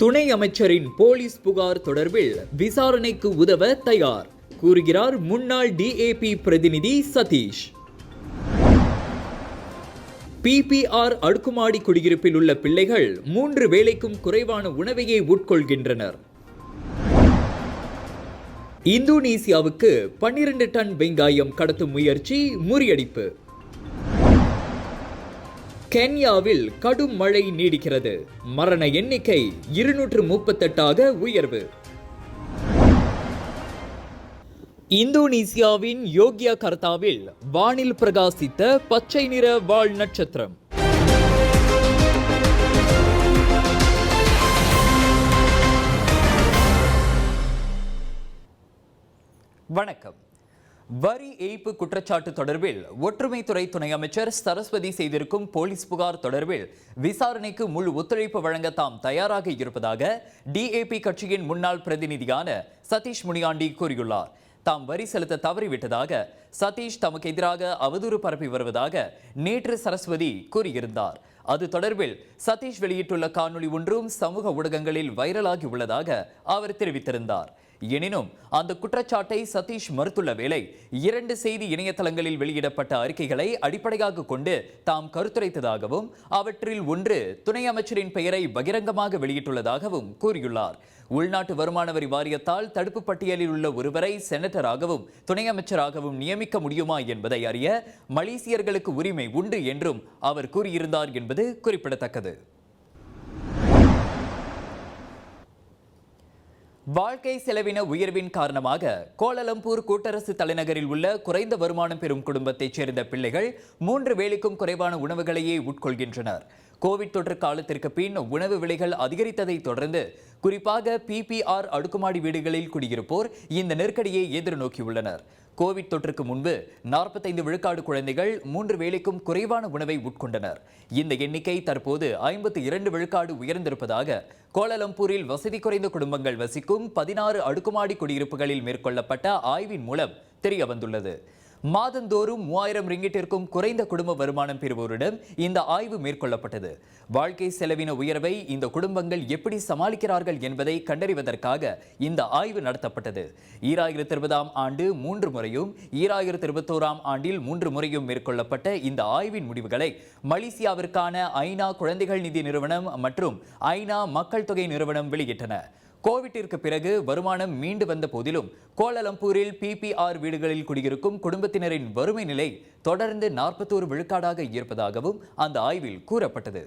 துணை அமைச்சரின் போலீஸ் புகார் தொடர்பில் விசாரணைக்கு உதவ தயார் கூறுகிறார் முன்னாள் DAP பிரதிநிதி சதீஷ். PPR அடுக்குமாடி குடியிருப்பில் உள்ள பிள்ளைகள் 3 வேளைக்கும் குறைவான உணவையே உட்கொள்கின்றனர். இந்தோனேசியாவுக்கு 12 டன் வெங்காயம் கடத்தும் முயற்சி முறியடிப்பு. கென்யாவில் கடும் மழை நீடிக்கிறது. மரண எண்ணிக்கை 238 உயர்வு. இந்தோனேசியாவின் யோக்யகர்த்தாவில் வானில் பிரகாசித்த பச்சை நிற வால் நட்சத்திரம். வணக்கம். வரி ஏய்ப்பு குற்றச்சாட்டு தொடர்பில் ஒற்றுமைத்துறை துணை அமைச்சர் சரஸ்வதி செய்திருக்கும் போலீஸ் புகார் தொடர்பில் விசாரணைக்கு முழு ஒத்துழைப்பு வழங்க தாம் தயாராக இருப்பதாக DAP கட்சியின் முன்னாள் பிரதிநிதியான சதீஷ் முனியாண்டி கூறியுள்ளார். தாம் வரி செலுத்த தவறிவிட்டதாக சதீஷ் தமக்கு எதிராக அவதூறு பரப்பி வருவதாக நேற்று சரஸ்வதி கூறியிருந்தார். அது தொடர்பில் சதீஷ் வெளியிட்டுள்ள காணொளி ஒன்றும் சமூக ஊடகங்களில் வைரலாகி உள்ளதாக அவர் தெரிவித்திருந்தார். எனினும் அந்த குற்றச்சாட்டை சதீஷ் மறுத்துள்ள வேளை 2 செய்தி இணையதளங்களில் வெளியிடப்பட்ட அறிக்கைகளை அடிப்படையாக கொண்டு தாம் கருத்துரைத்ததாகவும் அவற்றில் ஒன்று துணை அமைச்சரின் பெயரை பகிரங்கமாக வெளியிட்டுள்ளதாகவும் கூறியுள்ளார். உள்நாட்டு வருமான வரி வாரியத்தால் தடுப்பு பட்டியலில் உள்ள ஒருவரை செனட்டராகவும் துணை அமைச்சராகவும் நியமிக்க முடியுமா என்பதை அறிய மலேசியர்களுக்கு உரிமை உண்டு என்றும் அவர் கூறியிருந்தார் என்பது குறிப்பிடத்தக்கது. வாழ்க்கை செலவின உயர்வின் காரணமாக கோலாலம்பூர் கூட்டரசு தலைநகரில் உள்ள குறைந்த வருமானம் பெறும் குடும்பத்தைச் சேர்ந்த பிள்ளைகள் 3 வேளைக்கும் குறைவான உணவுகளையே உட்கொள்கின்றனர். கோவிட் தொற்று காலத்திற்கு பின் உணவு விலைகள் அதிகரித்ததை தொடர்ந்து குறிப்பாக PPR அடுக்குமாடி வீடுகளில் குடியிருப்போர் இந்த நெருக்கடியை எதிர்நோக்கியுள்ளனர். கோவிட் தொற்றுக்கு முன்பு 45 விழுக்காடு குழந்தைகள் 3 வேளைக்கும் குறைவான உணவை உட்கொண்டனர். இந்த எண்ணிக்கை தற்போது 52 விழுக்காடு உயர்ந்திருப்பதாக கோலாலம்பூரில் வசதி குறைந்த குடும்பங்கள் வசிக்கும் 16 அடுக்குமாடி குடியிருப்புகளில் மேற்கொள்ளப்பட்ட ஆய்வின் மூலம் தெரிய வந்துள்ளது. மாதந்தோறும் 3000 ரிங்கிட்டிற்கும் குறைந்த குடும்ப வருமானம் பெறுவோரிடம் இந்த ஆய்வு மேற்கொள்ளப்பட்டது. வாழ்க்கை செலவின உயர்வை இந்த குடும்பங்கள் எப்படி சமாளிக்கிறார்கள் என்பதை கண்டறிவதற்காக இந்த ஆய்வு நடத்தப்பட்டது. 2020ஆம் ஆண்டு 3 முறையும் 2021ஆம் ஆண்டில் 3 முறையும் மேற்கொள்ளப்பட்ட இந்த ஆய்வின் முடிவுகளை மலேசியாவிற்கான ஐநா குழந்தைகள் நிதி நிறுவனம் மற்றும் ஐநா மக்கள் தொகை நிறுவனம் வெளியிட்டன. கோவிட்டிற்கு பிறகு வருமானம் மீண்டு வந்த போதிலும் கோலாலம்பூரில் PPR வீடுகளில் குடியிருக்கும் குடும்பத்தினரின் வறுமை நிலை தொடர்ந்து 41 விழுக்காடாக இருப்பதாகவும் அந்த ஆய்வில் கூறப்பட்டது.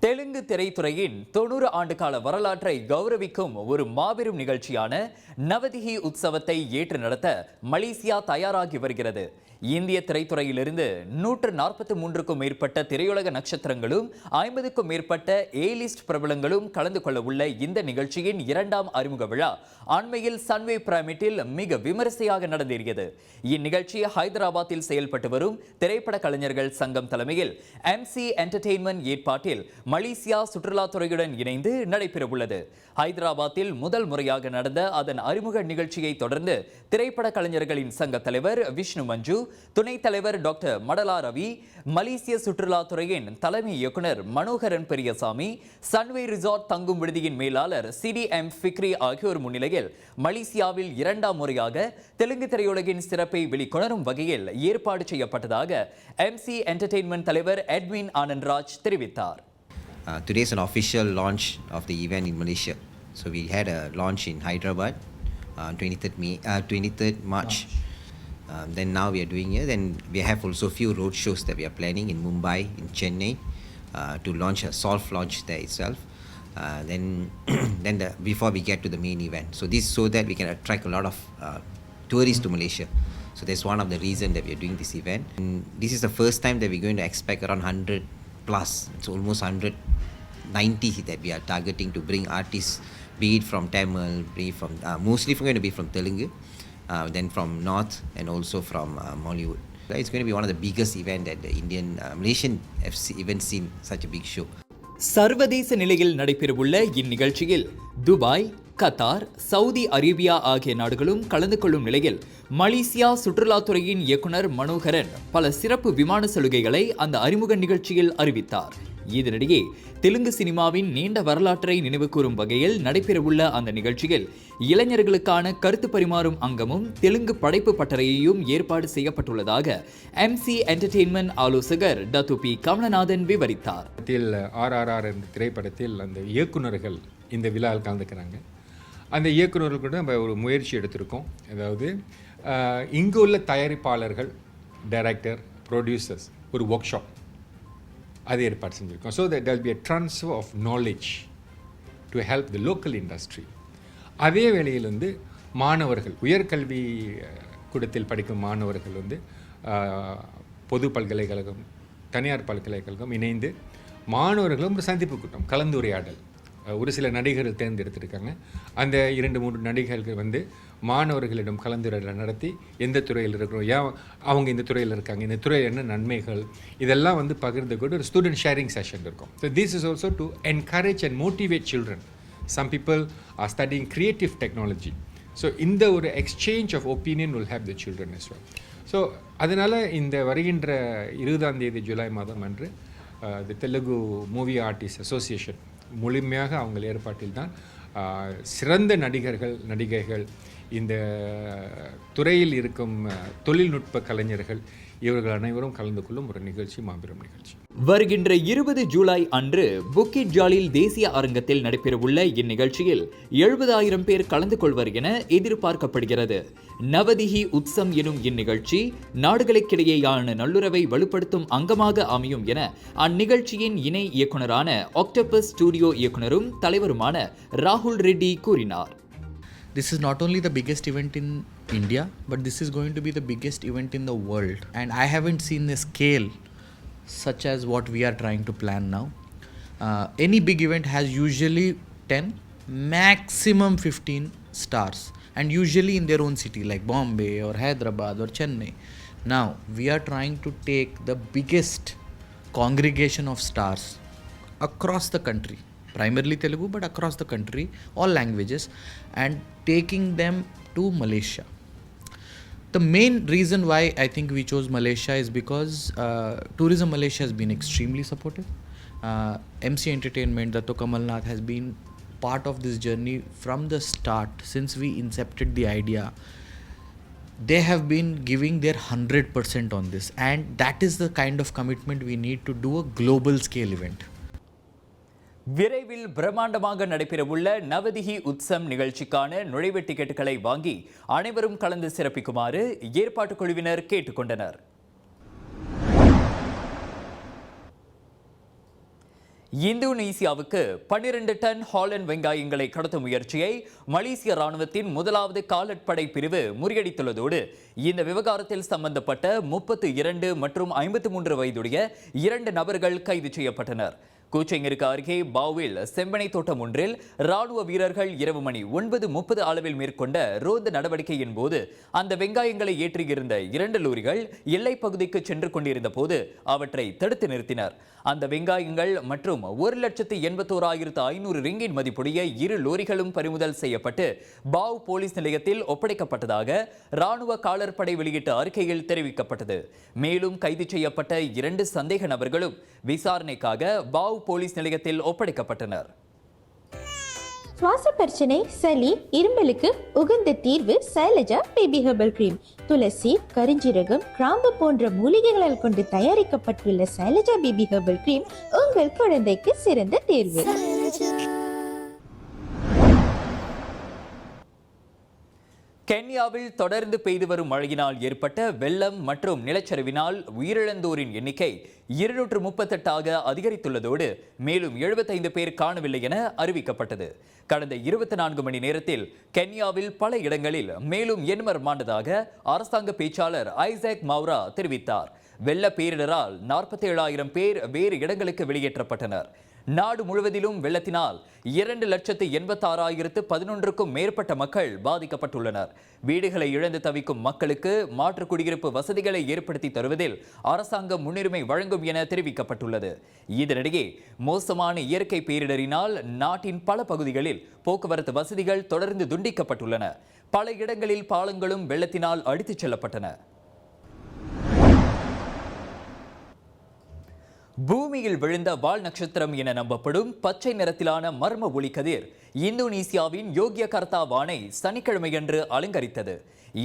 தெலுங்கு திரைத்துறையின் 90 ஆண்டு கால வரலாற்றை கௌரவிக்கும் ஒரு மாபெரும் நிகழ்ச்சியான நவதிஹி உற்சவத்தை ஏற்று நடத்த மலேசியா தயாராகி வருகிறது. இந்திய திரைத்துறையிலிருந்து 143க்கும் மேற்பட்ட திரையுலக நட்சத்திரங்களும் 50க்கும் மேற்பட்ட A-லிஸ்ட் பிரபலங்களும் கலந்து கொள்ள உள்ள இந்த நிகழ்ச்சியின் 2ஆம் அறிமுக விழா அண்மையில் சன்வே பிராமிட்டில் மிக விமரிசையாக நடந்தேறியது. இந்நிகழ்ச்சி ஹைதராபாத்தில் செயல்பட்டு வரும் திரைப்பட கலைஞர்கள் சங்கம் தலைமையில் MC என்டர்டெயின்மெண்ட் ஏற்பாட்டில் மலேசியா சுற்றுலாத்துறையுடன் இணைந்து நடைபெறவுள்ளது. ஹைதராபாத்தில் முதல் முறையாக நடந்த அதன் அறிமுக நிகழ்ச்சியை தொடர்ந்து திரைப்பட கலைஞர்களின் சங்க தலைவர் விஷ்ணு மஞ்சு, துணைத் தலைவர் டாக்டர் மடலா ரவி, மலேசிய சுற்றுலாத்துறையின் தலைமை இயக்குனர் மனோகரன் பெரியசாமி, சன்வே ரிசார்ட் தங்கும் விடுதியின் மேலாளர் CDM ஃபிக்ரி ஆகியோர் முன்னிலையில் மலேசியாவில் 2ஆம் முறையாக தெலுங்கு திரையுலகின் சிறப்பை வெளிக்கொணரும் வகையில் ஏற்பாடு செய்யப்பட்டதாக MC என்டர்டெயின்மெண்ட் தலைவர் எட்வின் ஆனந்த்ராஜ் தெரிவித்தார். Today is an official launch of the event in Malaysia. So we had a launch in Hyderabad, 23rd March. Then now we are doing here. Then we have also few road shows that we are planning in Mumbai, in Chennai, to launch a soft launch there itself. Then before we get to the main event. So this so that we can attract a lot of tourists to Malaysia. So that's one of the reasons that we are doing this event. And this is the first time that we're going to expect around 100 plus. It's almost 190 that we are targeting to bring artists be it from Tamil, be it from mostly going to be from Telugu, then from North, and also from Mollywood. It's going to be one of the biggest event that the Indian Malaysian have even seen such a big show. சர்வதேச நிலையில் நடைபெறவுள்ள இந்நிகழ்ச்சியில் Dubai, Qatar, Saudi Arabia ஆகிய நாடுகளும் கலந்து கொள்ளும் நிலையில் Malaysia சுற்றுலாத்துறையின் இயக்குனர் மனோகரன் பல சிறப்பு விமான சலுகைகளை அந்த அறிமுக நிகழ்ச்சியில் அறிவித்தார். இதனிடையே தெலுங்கு சினிமாவின் நீண்ட வரலாற்றை நினைவுகூரும் வகையில் நடைபெறவுள்ள அந்த நிகழ்ச்சியில் இளைஞர்களுக்கான கருத்து பரிமாறும் அங்கமும் தெலுங்கு படைப்பு பட்டறையையும் ஏற்பாடு செய்யப்பட்டுள்ளதாக MC என்டர்டெயின்மெண்ட் ஆலோசகர் டத்து பி கமலநாதன் விவரித்தார். RRR என்ற திரைப்படத்தில் அந்த இயக்குநர்கள் இந்த விழாவில் கலந்துக்கிறாங்க. அந்த இயக்குநர்கள் கூட நம்ம ஒரு முயற்சி எடுத்திருக்கோம். அதாவது இங்கு உள்ள தயாரிப்பாளர்கள், டைரக்டர், ப்ரொடியூசர்ஸ் ஒரு ஒர்க் ஷாப் அது ஏற்பாடு செஞ்சுருக்கோம். So that there be a transfer of knowledge to help the local industry. அதே வேளையில் மாணவர்கள், உயர்கல்வி கூடத்தில் படிக்கும் மாணவர்கள் பொது பல்கலைக்கழகம், தனியார் பல்கலைக்கழகம் இணைந்து மாணவர்களும் ஒரு சந்திப்பு கூட்டம், கலந்துரையாடல். ஒரு சில நடிகர்கள் தேர்ந்தெடுத்திருக்காங்க. அந்த 2-3 நடிகர்கள் மாணவர்களிடம் கலந்துரையாடல் நடத்தி எந்த துறையில் இருக்கிறோம், ஏன் அவங்க இந்த துறையில் இருக்காங்க, இந்த துறையில் என்ன நன்மைகள், இதெல்லாம் பகிர்ந்து கொண்டு ஒரு ஸ்டூடெண்ட் ஷேரிங் செஷன் இருக்கும். So this is also to encourage and motivate children. Some people are studying creative technology. So இந்த ஒரு exchange of opinion will help the children as well. So அதனால் இந்த வருகின்ற 20ஆம் தேதி ஜூலை மாதம் அன்று the Telugu Movie Artists Association முழுமையாக அவங்க ஏற்பாட்டில் தான் சிறந்த நடிகைகள், இந்த துறையில் இருக்கும் தொழில்நுட்ப கலைஞர்கள் இவர்கள் அனைவரும் கலந்து கொள்ளும் ஒரு நிகழ்ச்சி, மாபெரும் நிகழ்ச்சி. வருகின்ற 20 ஜூலை அன்று புக்கிட் ஜாலில் தேசிய அரங்கத்தில் நடைபெறவுள்ள இந்நிகழ்ச்சியில் 70,000 பேர் கலந்து கொள்வர் என எதிர்பார்க்கப்படுகிறது. நவதிஹி உத்சம் எனும் இந்நிகழ்ச்சி நாடுகளுக்கிடையேயான நல்லுறவை வலுப்படுத்தும் அங்கமாக அமையும் என அந்நிகழ்ச்சியின் இணை இயக்குனரான ஆக்டோபஸ் ஸ்டுடியோ இயக்குனரும் தலைவருமான ராகுல் ரெட்டி கூறினார். This is not only the biggest event in India, but this is going to be the biggest event in the world. And I haven't seen a scale such as what we are trying to plan now. Any big event has usually 10, maximum 15 stars. And usually in their own city like Bombay or Hyderabad or Chennai. Now, we are trying to take the biggest congregation of stars across the country. Primarily Telugu, but across the country, all languages, and taking them to Malaysia. The main reason why I think we chose Malaysia is because Tourism Malaysia has been extremely supportive. MC Entertainment, Dato Kamalnath has been part of this journey from the start, since we incepted the idea. They have been giving their 100% on this, and that is the kind of commitment we need to do a global scale event. விரைவில் பிரம்மாண்டமாக நடைபெறவுள்ள நவதிஹி உத்சம் நிகழ்ச்சிக்கான நுழைவு டிக்கெட்டுகளை வாங்கி அனைவரும் கலந்து சிறப்பிக்குமாறு ஏற்பாட்டு குழுவினர் கேட்டுக்கொண்டனர். இந்தோனேசியாவுக்கு 12 டன் ஹாலண்ட் வெங்காயங்களை கடத்தும் முயற்சியை மலேசிய ராணுவத்தின் முதலாவது காலட்படை பிரிவு முறியடித்துள்ளதோடு இந்த விவகாரத்தில் சம்பந்தப்பட்ட 32 மற்றும் 53 வயதுடைய 2 நபர்கள் கைது செய்யப்பட்டனர். கூச்சைங்கிற்கு அருகே பாவில் செம்பனை தோட்டம் ஒன்றில் ராணுவ வீரர்கள் இரவு மணி 9:30 அளவில் மேற்கொண்ட ரோந்து நடவடிக்கையின் போது அந்த வெங்காயங்களை ஏற்றியிருந்த 2 லோரிகள் எல்லைப் பகுதிக்கு சென்று கொண்டிருந்த போது அவற்றை தடுத்து நிறுத்தினர். அந்த வெங்காயங்கள் மற்றும் 1,81,500 ரிங்கிட் மதிப்புடைய 2 லோரிகளும் பறிமுதல் செய்யப்பட்டு பாவ் போலீஸ் நிலையத்தில் ஒப்படைக்கப்பட்டதாக ராணுவ காலற்படை வெளியிட்ட அறிக்கையில் தெரிவிக்கப்பட்டது. மேலும் கைது செய்யப்பட்ட 2 சந்தேக நபர்களும் விசாரணைக்காக பாவ் போலீஸ் நிலையத்தில் ஒப்படைக்கப்பட்டனர். சுவாச பிரச்சனை, சளி, இருமலுக்கு உகந்த தீர்வு சைலஜா பேபி ஹெர்பல் கிரீம். துளசி, கரிஞ்சீரகம், கிராம்பு போன்ற மூலிகைகளால் கொண்டு தயாரிக்கப்பட்டுள்ள சைலஜா பேபி ஹெர்பல் கிரீம் உங்கள் குழந்தைக்கு சிறந்த தேர்வு. கென்யாவில் தொடர்ந்து பெய்து வரும் மழையினால் ஏற்பட்ட வெள்ளம் மற்றும் நிலச்சரிவினால் உயிரிழந்தோரின் எண்ணிக்கை 238 அதிகரித்துள்ளதோடு மேலும் 75 பேர் காணவில்லை என அறிவிக்கப்பட்டது. கடந்த 24 மணி நேரத்தில் கென்யாவில் பல இடங்களில் மேலும் எண்மர் மாண்டதாக அரசாங்க பேச்சாளர் ஐசாக் மௌரா தெரிவித்தார். வெள்ள பேரிடரால் 47,000 பேர் வேறு இடங்களுக்கு வெளியேற்றப்பட்டனர். நாடு முழுவதிலும் வெள்ளத்தினால் 2,86,011க்கும் மேற்பட்ட மக்கள் பாதிக்கப்பட்டுள்ளனர். வீடுகளை இழந்து தவிக்கும் மக்களுக்கு மாற்று குடியிருப்பு வசதிகளை ஏற்படுத்தி தருவதில் அரசாங்கம் முன்னுரிமை வழங்கும் என தெரிவிக்கப்பட்டுள்ளது. இதனிடையே மோசமான இயற்கை பேரிடரினால் நாட்டின் பல பகுதிகளில் போக்குவரத்து வசதிகள் தொடர்ந்து துண்டிக்கப்பட்டுள்ளன. பல இடங்களில் பாலங்களும் வெள்ளத்தினால் அடித்துச் செல்லப்பட்டன. பூமியில் விழுந்த வால் நட்சத்திரம் என நம்பப்படும் பச்சை நிறத்திலான மர்ம ஒளி கதிர் இந்தோனேசியாவின் யோக்யகர்த்தா வானை சனிக்கிழமையன்று அலங்கரித்தது.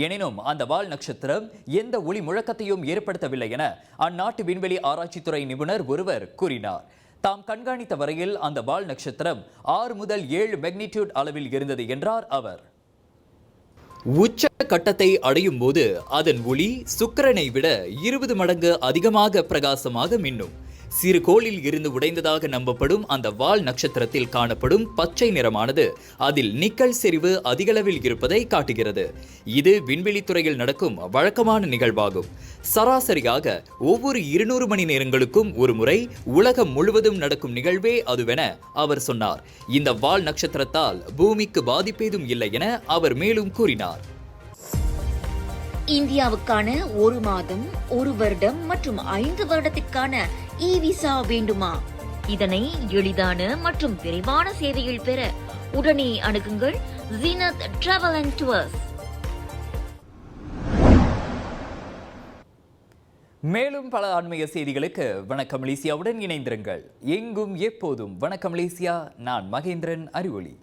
எனினும் அந்த வால் நட்சத்திரம் எந்த ஒளி முழக்கத்தையும் ஏற்படுத்தவில்லை என அந்நாட்டு விண்வெளி ஆராய்ச்சித்துறை நிபுணர் ஒருவர் கூறினார். தாம் கண்காணித்த வரையில் அந்த வால் நட்சத்திரம் 6 முதல் 7 மேக்னிடியூட் அளவில் இருந்தது என்றார் அவர். உச்ச கட்டத்தை அடையும் போது அதன் ஒளி சுக்கிரனை விட 20 மடங்கு அதிகமாக பிரகாசமாக மின்னும். சிறு கோளில் இருந்து உடைந்ததாக நம்பப்படும் அந்த வால் நட்சத்திரத்தில் காணப்படும் பச்சை நிறமானது அதில் நிக்கல் செறிவு அதிகளவில் இருப்பதை காட்டுகிறது. இது விண்வெளித்துறையில் நடக்கும் வழக்கமான நிகழ்வாகும். சராசரியாக ஒவ்வொரு 200 மணி நேரங்களுக்கும் ஒரு முறை உலகம் முழுவதும் நடக்கும் நிகழ்வே அதுவென அவர் சொன்னார். இந்த வால் நட்சத்திரத்தால் பூமிக்கு பாதிப்பேதும் இல்லை என அவர் மேலும் கூறினார். இந்தியாவுக்கான 1 மாதம் 1 வருடம் மற்றும் 5 வருடத்திற்கான இ-விசா வேண்டுமா? இதனை எளிதான மற்றும் விரைவான சேவையில் பெற உடனே அணுகுங்கள் ஜீனத் டிராவல் அண்ட் டூர்ஸ். மேலும் பல ஆன்மீக செய்திகளுக்கு வணக்கம் மலேசியாவுடன் இணைந்திருங்கள். எங்கும் எப்போதும் வணக்கம் மலேசியா. நான் மகேந்திரன் அறிவொளி.